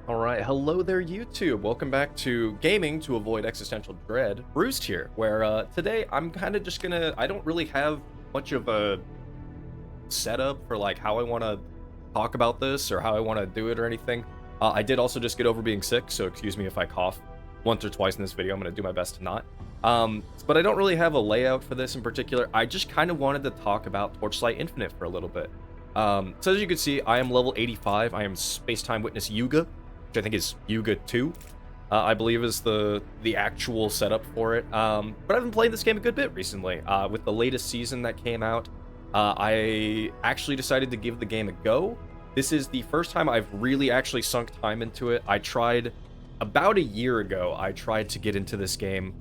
Alright, hello there YouTube. Welcome back to Gaming to Avoid Existential Dread. Bruce here, where today I'm kind of just gonna, I don't really have much of a setup for like how I want to talk about this or how I want to do it or anything. I did also just get over being sick, so excuse me if I cough once or twice in this video. I'm gonna do my best to not. But I don't really have a layout for this in particular. I just kind of wanted to talk about Torchlight Infinite for a little bit. So as you can see, I am level 85. I am Space-Time Witness Yuga, which I think is Yuga 2, I believe is the actual setup for it. But I've been playing this game a good bit recently. With the latest season that came out, I actually decided to give the game a go. This is the first time I've really actually sunk time into it. I tried, about a year ago, I tried to get into this game,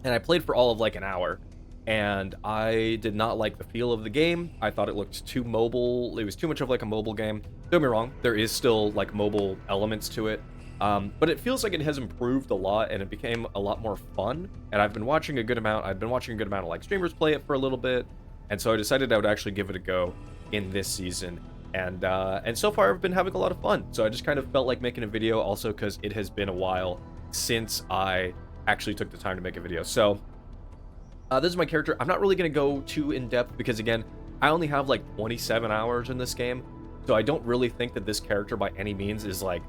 and I played for all of like an hour. And I did not like the feel of the game. I thought it looked too mobile. It was too much of like a mobile game. Don't get me wrong, there is still like mobile elements to it. But it feels like it has improved a lot and it became a lot more fun. And I've been watching a good amount. I've been watching a good amount of like streamers play it for a little bit. And so I decided I would actually give it a go in this season. And so far I've been having a lot of fun. So I just kind of felt like making a video also because it has been a while since I actually took the time to make a video. So this is my character. I'm not really going to go too in-depth because, again, I only have like 27 hours in this game. So I don't really think that this character by any means is like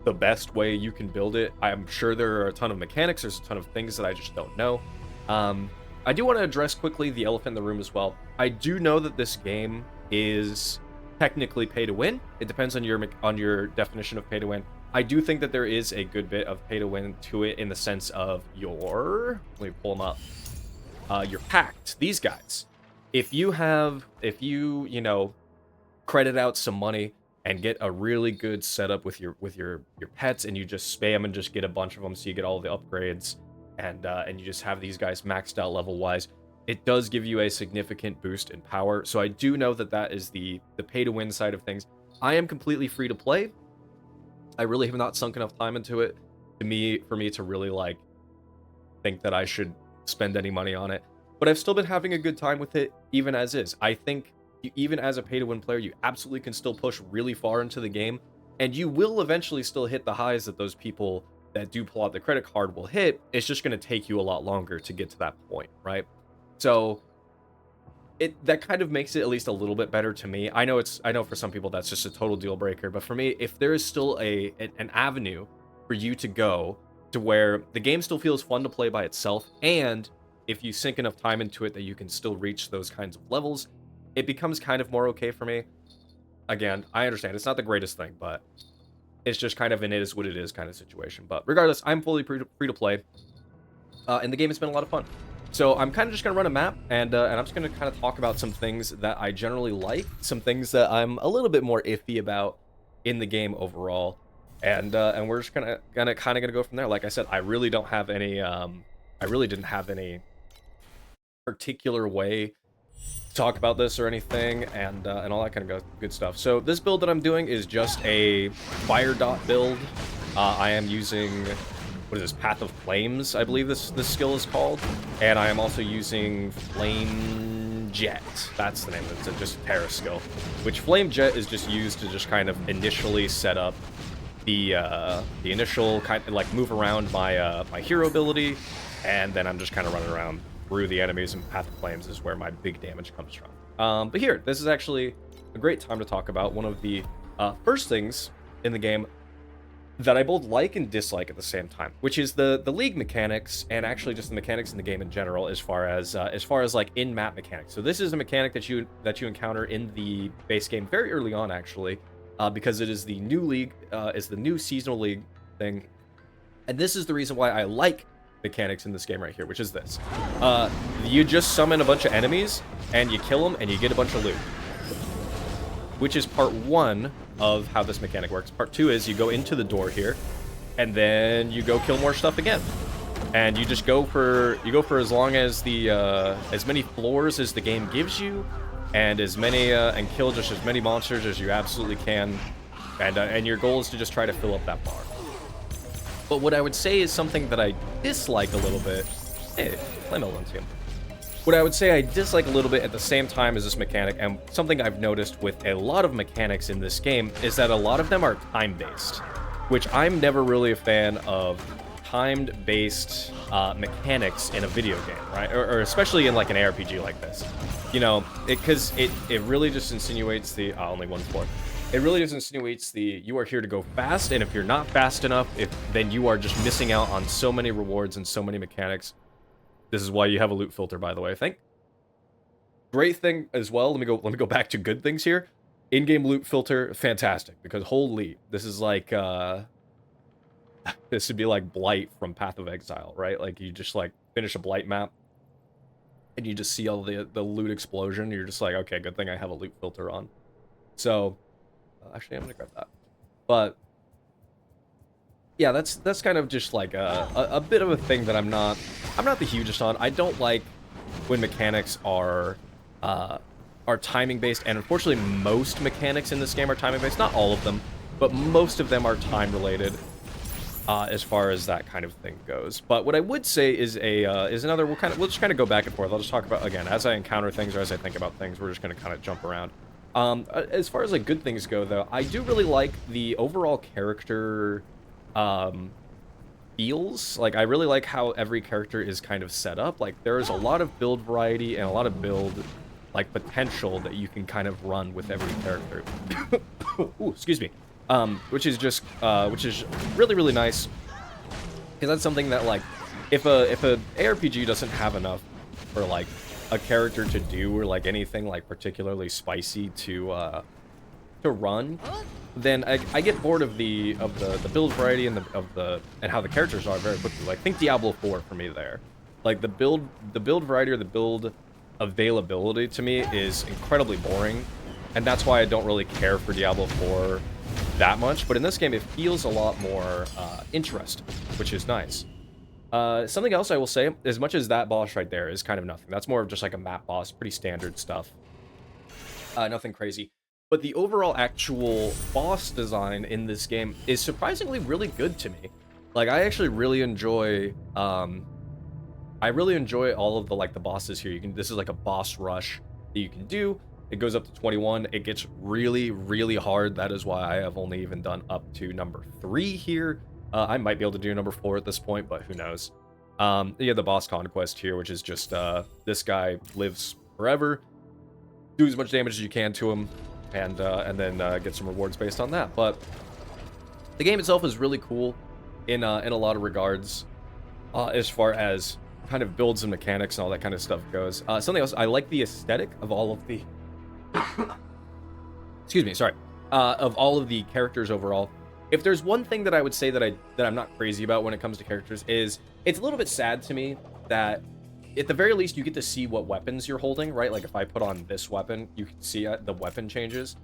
the best way you can build it. I'm sure there are a ton of mechanics. There's a ton of things that I just don't know. I do want to address quickly the elephant in the room as well. I do know that this game is technically pay to win. It depends on your definition of pay to win. I do think that there is a good bit of pay to win to it in the sense of your... Let me pull them up. You're packed. These guys. If you credit out some money and get a really good setup with your pets, and you just spam and just get a bunch of them, so you get all the upgrades, and you just have these guys maxed out level wise, it does give you a significant boost in power. So I do know that that is the pay to win side of things. I am completely free to play. I really have not sunk enough time into it for me to really like think that I should spend any money on it, but I've still been having a good time with it even as is. I think even as a pay-to-win player, you absolutely can still push really far into the game, and you will eventually still hit the highs that those people that do pull out the credit card will hit. It's just going to take you a lot longer to get to that point, right? So that kind of makes it at least a little bit better to me. I know for some people that's just a total deal breaker, but for me, if there is still an avenue for you to go to where the game still feels fun to play by itself, and if you sink enough time into it that you can still reach those kinds of levels, it becomes kind of more okay for me. Again, I understand it's not the greatest thing, but it's just kind of an it is what it is kind of situation. But regardless, I'm fully free to play, and the game has been a lot of fun. So I'm kind of just going to run a map, and I'm just going to kind of talk about some things that I generally like, some things that I'm a little bit more iffy about in the game overall. And we're just gonna go from there. Like I said, I really don't have any I really didn't have any particular way to talk about this or anything, and all that kind of good stuff. So this build that I'm doing is just a fire dot build. I am using, what is this, Path of Flames, I believe this skill is called, and I am also using Flame Jet. That's the name of it. It's just a Terra skill, which Flame Jet is just used to just kind of initially set up the initial kind of like move around my my hero ability, and then I'm just kind of running around through the enemies, and Path of Flames is where my big damage comes from. But here, this is actually a great time to talk about one of the first things in the game that I both like and dislike at the same time, which is the league mechanics, and actually just the mechanics in the game in general, as far as like in-map mechanics. So this is a mechanic that you encounter in the base game very early on, actually. Because it is the new league, it's the new seasonal league thing. And this is the reason why I like mechanics in this game right here, which is this. You just summon a bunch of enemies, and you kill them, and you get a bunch of loot. Which is part one of how this mechanic works. Part two is you go into the door here, and then you go kill more stuff again. And you just go for as long as as many floors as the game gives you, and as many and kill just as many monsters as you absolutely can, and your goal is to just try to fill up that bar. But what I would say is something that I dislike a little bit. Hey, play Melon team. What I would say I dislike a little bit at the same time as this mechanic, and something I've noticed with a lot of mechanics in this game, is that a lot of them are time-based. which I'm never really a fan of timed-based mechanics in a video game, right? Or especially in like an ARPG like this. You know, because it really just insinuates the only one floor. It really just insinuates the you are here to go fast, and if you're not fast enough, then you are just missing out on so many rewards and so many mechanics. This is why you have a loot filter, by the way. I think great thing as well. Let me go back to good things here. In-game loot filter, fantastic, because holy, this is like this would be like Blight from Path of Exile, right? Like you just like finish a Blight map and you just see all the loot explosion. You're just like, okay, good thing I have a loot filter on. So actually, I'm gonna grab that. But yeah, that's kind of just like a bit of a thing that I'm not the hugest on. I don't like when mechanics are timing based, and unfortunately most mechanics in this game are timing based. Not all of them, but most of them are time related as far as that kind of thing goes. But what I would say is another, we'll just kind of go back and forth. I'll just talk about, again, as I encounter things or as I think about things, we're just going to kind of jump around. As far as like good things go, though, I do really like the overall character feels. Like, I really like how every character is kind of set up. Like, there is a lot of build variety and a lot of build like potential that you can kind of run with every character. Ooh, excuse me. Which is really, really nice, because that's something that, like, if a ARPG doesn't have enough for like a character to do, or like anything like particularly spicy to run, then I get bored of the build variety and how the characters are very quickly. Like, think Diablo 4 for me there. Like, the build variety or the build availability to me is incredibly boring, and that's why I don't really care for Diablo 4 that much. But in this game, it feels a lot more interesting, which is nice. Something else I will say, as much as that boss right there is kind of nothing, that's more of just like a map boss, pretty standard stuff. Nothing crazy. But the overall actual boss design in this game is surprisingly really good to me. Like, I actually really enjoy all of the, like, the bosses here. This is like a boss rush that you can do. It goes up to 21. It gets really, really hard. That is why I have only even done up to number 3 here. I might be able to do number 4 at this point, but who knows. You have the boss conquest here, which is just this guy lives forever. Do as much damage as you can to him, and then get some rewards based on that. But the game itself is really cool in a lot of regards, as far as kind of builds and mechanics and all that kind of stuff goes. Something else, I like the aesthetic of all of the excuse me, sorry, of all of the characters overall. If there's one thing that I would say that I'm not crazy about when it comes to characters, is it's a little bit sad to me that at the very least you get to see what weapons you're holding, right? Like, if I put on this weapon, you can see the weapon changes,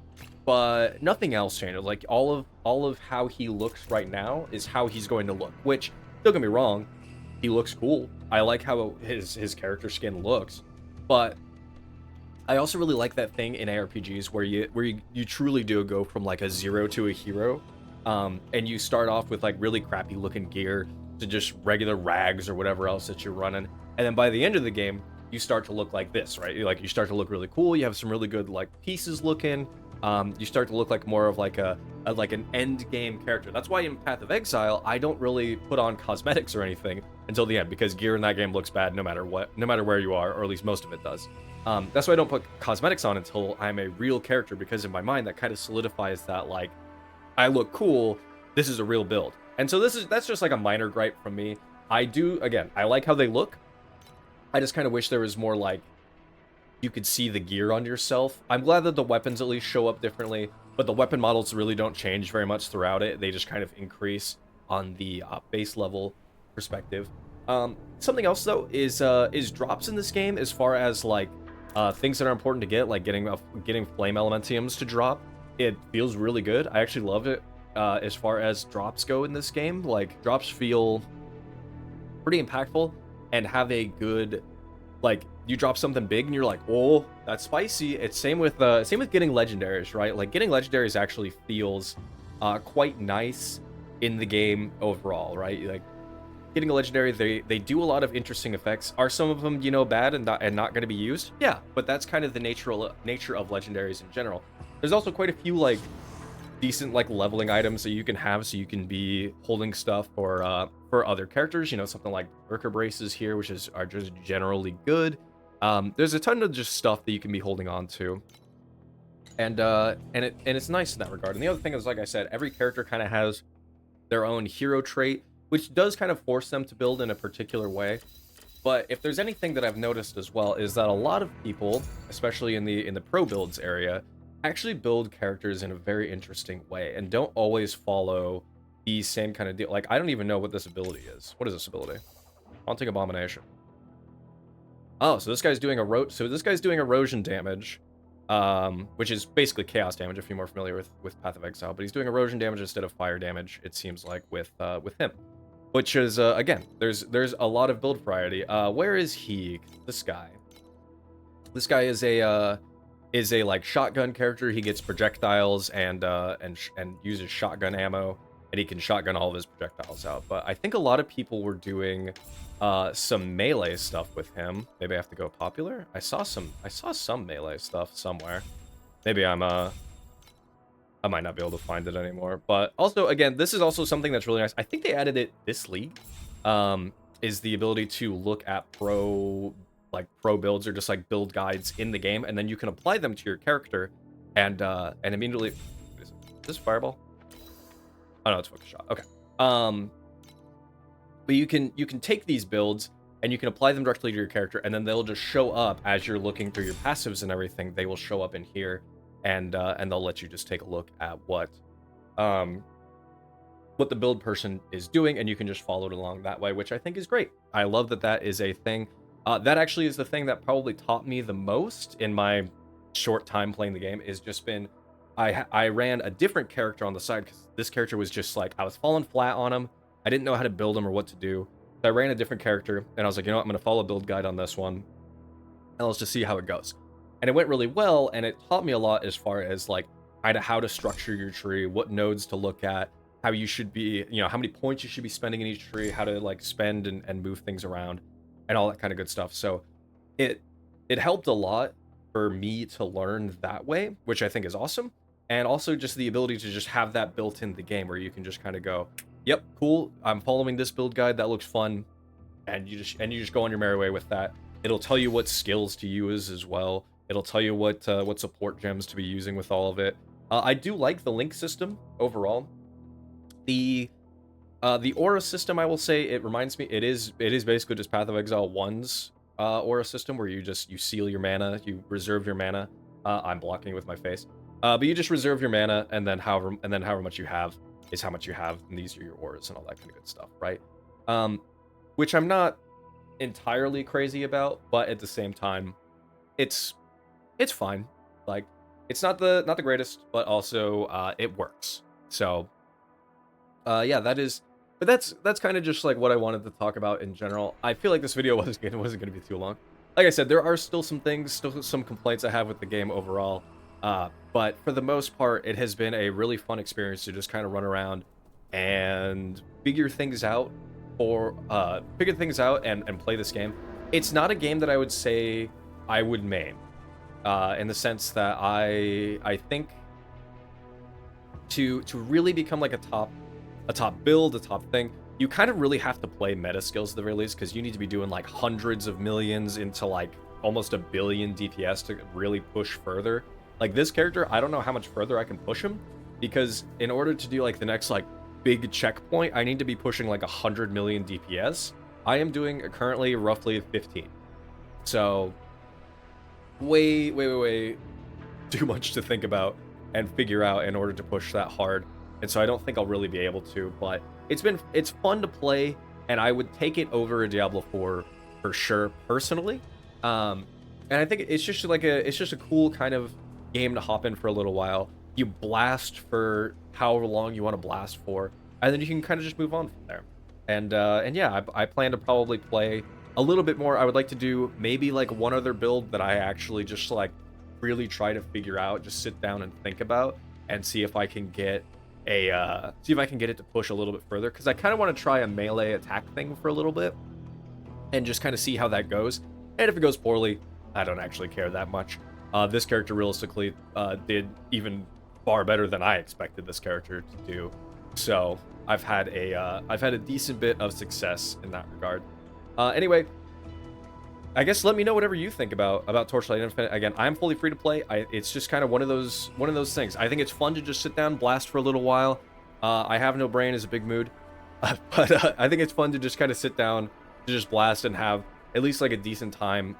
but nothing else changes. Like, all of how he looks right now is how he's going to look, which, don't get me wrong, he looks cool. I like how his character skin looks, but I also really like that thing in ARPGs where you truly do go from like a 0 to a hero, and you start off with like really crappy looking gear to just regular rags or whatever else that you're running, and then by the end of the game you start to look like this, right? Like, you start to look really cool. You have some really good like pieces looking. You start to look like more of like an end game character. That's why in Path of Exile I don't really put on cosmetics or anything until the end, because gear in that game looks bad no matter where you are, or at least most of it does. That's why I don't put cosmetics on until I'm a real character, because in my mind that kind of solidifies that, like, I look cool, this is a real build. And so that's just like a minor gripe from me. Again, I like how they look. I just kind of wish there was more, like, you could see the gear on yourself. I'm glad that the weapons at least show up differently, but the weapon models really don't change very much throughout it. They just kind of increase on the base level perspective. Something else though is drops in this game, as far as like things that are important to get, like getting flame elementiums to drop. It feels really good. I actually love it. As far as drops go in this game, like, drops feel pretty impactful and have a good, like, you drop something big and you're like, oh, that's spicy. It's same with getting legendaries, right? Like, getting legendaries actually feels quite nice in the game overall, right? Like, getting a legendary, they do a lot of interesting effects. Are some of them, bad and not going to be used? Yeah, but that's kind of the nature of legendaries in general. There's also quite a few, like, decent like leveling items that you can have, so you can be holding stuff for other characters. You know, something like worker braces here, which are just generally good. There's a ton of just stuff that you can be holding on to, and it's nice in that regard. And the other thing is, like I said, every character kind of has their own hero trait, which does kind of force them to build in a particular way. But if there's anything that I've noticed as well, is that a lot of people, especially in the pro builds area, actually build characters in a very interesting way and don't always follow the same kind of deal. Like, I don't even know what this ability is. What is this ability? Haunting Abomination. Oh, so this guy's doing erosion damage, which is basically chaos damage if you're more familiar with Path of Exile. But he's doing erosion damage instead of fire damage, it seems like, with him. Which is, again, there's a lot of build variety. Where is he? This guy. This guy is a like shotgun character. He gets projectiles and uses shotgun ammo, and he can shotgun all of his projectiles out. But I think a lot of people were doing some melee stuff with him. Maybe I have to go popular. I saw some melee stuff somewhere. Maybe I might not be able to find it anymore. But also, again, this is also something that's really nice. I think they added it this league, is the ability to look at pro builds or just like build guides in the game, and then you can apply them to your character, and immediately, is this fireball? Oh no, it's focus shot. Okay. But you can take these builds and you can apply them directly to your character, and then they'll just show up as you're looking through your passives and everything. They will show up in here. And they'll let you just take a look at what the build person is doing, and you can just follow it along that way, which I think is great. I love that that is a thing. That actually is the thing that probably taught me the most in my short time playing the game, is just been, I ran a different character on the side, because this character was just like, I was falling flat on him. I didn't know how to build him or what to do. So I ran a different character, and I was like, you know what, I'm going to follow a build guide on this one, and let's just see how it goes. And it went really well, and it taught me a lot as far as like how to structure your tree, what nodes to look at, how you should be, you know, how many points you should be spending in each tree, how to like spend and move things around, and all that kind of good stuff. So it helped a lot for me to learn that way, which I think is awesome. And also just the ability to just have that built in the game, where you can just kind of go, yep, cool, I'm following this build guide, that looks fun, and you just go on your merry way with that. It'll tell you what skills to use as well. It'll tell you what support gems to be using with all of it. I do like the link system overall. The aura system, I will say, it reminds me, it is basically just Path of Exile 1's aura system, where you seal your mana, you reserve your mana. I'm blocking it with my face. But you just reserve your mana, and then however much you have is how much you have, and these are your auras and all that kind of good stuff, right? Which I'm not entirely crazy about, but at the same time, it's fine. Like, it's not the greatest, but also it works. So yeah, that's kind of just like what I wanted to talk about in general. I feel like this video wasn't going to be too long. Like I said, there are still some complaints I have with the game overall. But for the most part, it has been a really fun experience to just kind of run around and figure things out and play this game. It's not a game that I would say I would main. In the sense that I think to really become like a top build, a top thing, you kind of really have to play meta skills at the very least, because you need to be doing like hundreds of millions into like almost a billion DPS to really push further. Like this character, I don't know how much further I can push him, because in order to do like the next like big checkpoint, I need to be pushing like 100 million DPS. I am doing currently roughly 15. So way too much to think about and figure out in order to push that hard. And so I don't think I'll really be able to, but it's fun to play, and I would take it over a Diablo 4 for sure personally. And I think it's just a cool kind of game to hop in for a little while. You blast for however long you want to blast for, and then you can kind of just move on from there. And yeah, I plan to probably play a little bit more. I would like to do maybe like one other build that I actually just like really try to figure out, just sit down and think about, and see if I can get it to push a little bit further, because I kind of want to try a melee attack thing for a little bit and just kind of see how that goes. And if it goes poorly, I don't actually care that much. This character realistically did even far better than I expected this character to do. So I've had a decent bit of success in that regard. Anyway, I guess let me know whatever you think about Torchlight Infinite. Again, I'm fully free to play. It's just kind of one of those things. I think it's fun to just sit down, blast for a little while. I have no brain is a big mood, but I think it's fun to just kind of sit down, to just blast and have at least like a decent time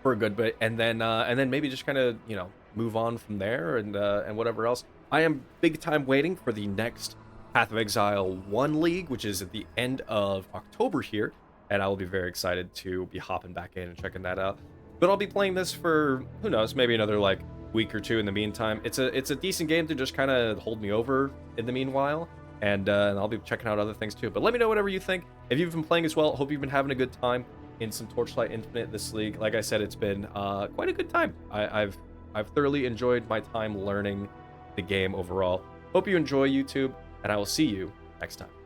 for a good bit, and then maybe just kind of, you know, move on from there, and whatever else. I am big time waiting for the next Path of Exile 1 League, which is at the end of October here, and I will be very excited to be hopping back in and checking that out. But I'll be playing this for, who knows, maybe another like week or two in the meantime. It's a decent game to just kind of hold me over in the meanwhile, and I'll be checking out other things too. But let me know whatever you think. If you've been playing as well, hope you've been having a good time in some Torchlight Infinite this league. Like I said, it's been quite a good time. I've thoroughly enjoyed my time learning the game overall. Hope you enjoy, YouTube, and I will see you next time.